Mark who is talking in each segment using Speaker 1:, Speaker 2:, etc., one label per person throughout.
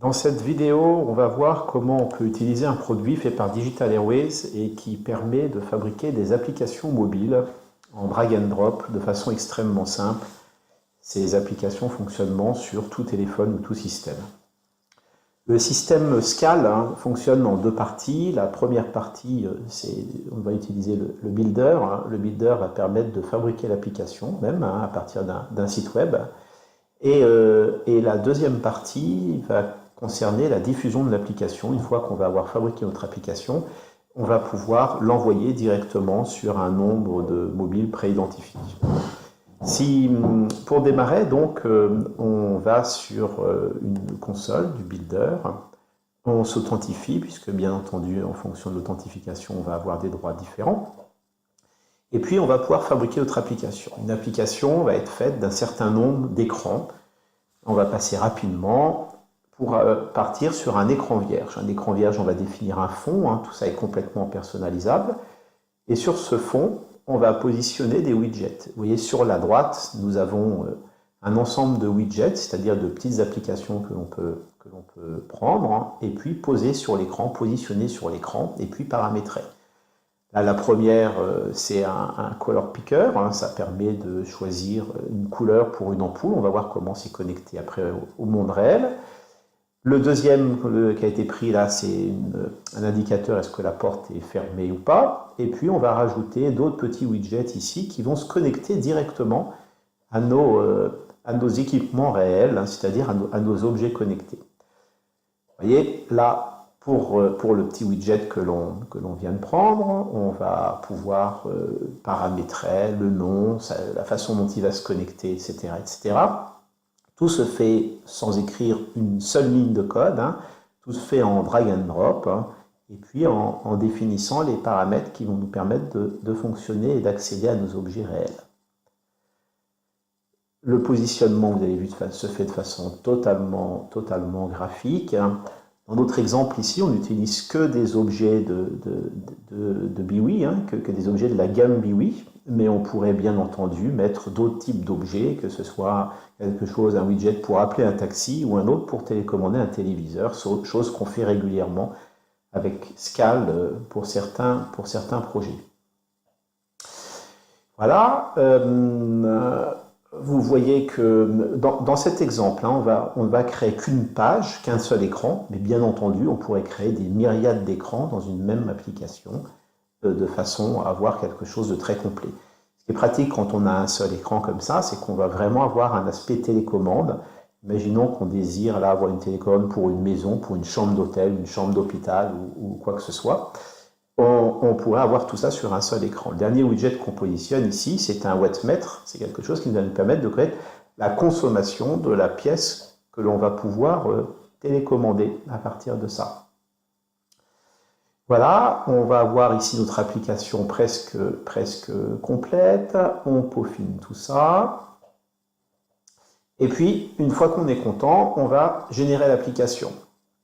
Speaker 1: Dans cette vidéo, on va voir comment on peut utiliser un produit fait par Digital Airways et qui permet de fabriquer des applications mobiles en drag and drop de façon extrêmement simple. Ces applications fonctionnent sur tout téléphone ou tout système. Le système Scale fonctionne en deux parties. La première partie, on va utiliser le builder. Le builder va permettre de fabriquer l'application même à partir d'un site web. Et la deuxième partie va concerner la diffusion de l'application. Une fois qu'on va avoir fabriqué notre application, on va pouvoir l'envoyer directement sur un nombre de mobiles préidentifiés. Pour démarrer, donc, on va sur une console du builder, on s'authentifie, puisque bien entendu, en fonction de l'authentification, on va avoir des droits différents. Et puis, on va pouvoir fabriquer notre application. Une application va être faite d'un certain nombre d'écrans. On va passer rapidement pour partir sur un écran vierge. Un écran vierge, on va définir un fond, tout ça est complètement personnalisable. Et sur ce fond, on va positionner des widgets. Vous voyez, sur la droite, nous avons un ensemble de widgets, c'est-à-dire de petites applications que l'on peut prendre, et puis poser sur l'écran, positionner sur l'écran, et puis paramétrer. Là, la première, c'est un color picker, ça permet de choisir une couleur pour une ampoule. On va voir comment c'est connecté après au monde réel. Le deuxième qui a été pris là, c'est un indicateur, est-ce que la porte est fermée ou pas. Et puis on va rajouter d'autres petits widgets ici qui vont se connecter directement à nos équipements réels, c'est-à-dire à nos objets connectés. Vous voyez, là, pour le petit widget que l'on vient de prendre, on va pouvoir paramétrer le nom, la façon dont il va se connecter, etc., etc. Tout se fait sans écrire une seule ligne de code, tout se fait en drag and drop, et puis en définissant les paramètres qui vont nous permettre de fonctionner et d'accéder à nos objets réels. Le positionnement, vous avez vu, se fait de façon totalement graphique. Dans notre exemple ici, on n'utilise que des objets de BIWI, que des objets de la gamme BIWI, mais on pourrait bien entendu mettre d'autres types d'objets, que ce soit quelque chose, un widget pour appeler un taxi ou un autre pour télécommander un téléviseur, chose qu'on fait régulièrement avec Scale pour certains projets. Voilà. Vous voyez que dans cet exemple, on ne va créer qu'une page, qu'un seul écran, mais bien entendu, on pourrait créer des myriades d'écrans dans une même application, de façon à avoir quelque chose de très complet. Ce qui est pratique quand on a un seul écran comme ça, c'est qu'on va vraiment avoir un aspect télécommande. Imaginons qu'on désire là avoir une télécommande pour une maison, pour une chambre d'hôtel, une chambre d'hôpital ou quoi que ce soit. On pourrait avoir tout ça sur un seul écran. Le dernier widget qu'on positionne ici, c'est un wattmètre. C'est quelque chose qui va nous permettre de connaître la consommation de la pièce que l'on va pouvoir télécommander à partir de ça. Voilà, on va avoir ici notre application presque complète. On peaufine tout ça. Et puis, une fois qu'on est content, on va générer l'application.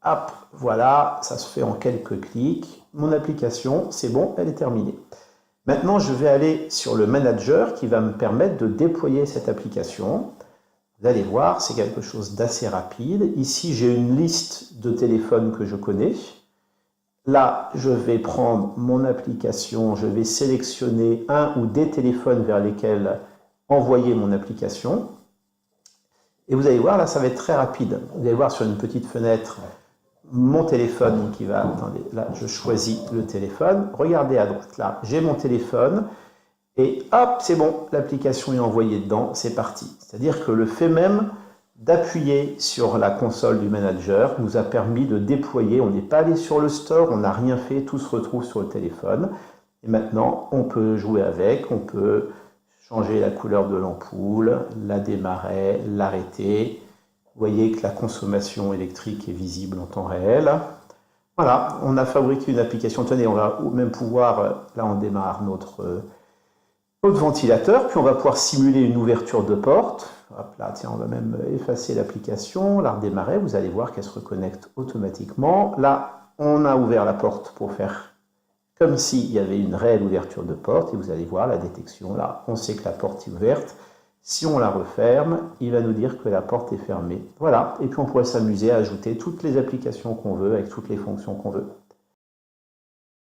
Speaker 1: Hop, voilà, ça se fait en quelques clics. Mon application, c'est bon, elle est terminée. Maintenant, je vais aller sur le manager qui va me permettre de déployer cette application. Vous allez voir, c'est quelque chose d'assez rapide. Ici, j'ai une liste de téléphones que je connais. Là, je vais prendre mon application, je vais sélectionner un ou des téléphones vers lesquels envoyer mon application. Et vous allez voir, là, ça va être très rapide. Vous allez voir sur une petite fenêtre mon téléphone qui va... Attendez, là, je choisis le téléphone. Regardez à droite, là, j'ai mon téléphone. Et hop, c'est bon, l'application est envoyée dedans, c'est parti. C'est-à-dire que le fait même d'appuyer sur la console du manager nous a permis de déployer. On n'est pas allé sur le store, on n'a rien fait, tout se retrouve sur le téléphone. Et maintenant, on peut jouer avec, on peut changer la couleur de l'ampoule, la démarrer, l'arrêter. Vous voyez que la consommation électrique est visible en temps réel. Voilà, on a fabriqué une application. Tenez, on va même pouvoir, là on démarre notre ventilateur, puis on va pouvoir simuler une ouverture de porte. Hop là, tiens, on va même effacer l'application, la redémarrer. Vous allez voir qu'elle se reconnecte automatiquement. Là, on a ouvert la porte pour faire comme s'il y avait une réelle ouverture de porte. Et vous allez voir la détection. Là, on sait que la porte est ouverte. Si on la referme, il va nous dire que la porte est fermée. Voilà, et puis on pourrait s'amuser à ajouter toutes les applications qu'on veut avec toutes les fonctions qu'on veut.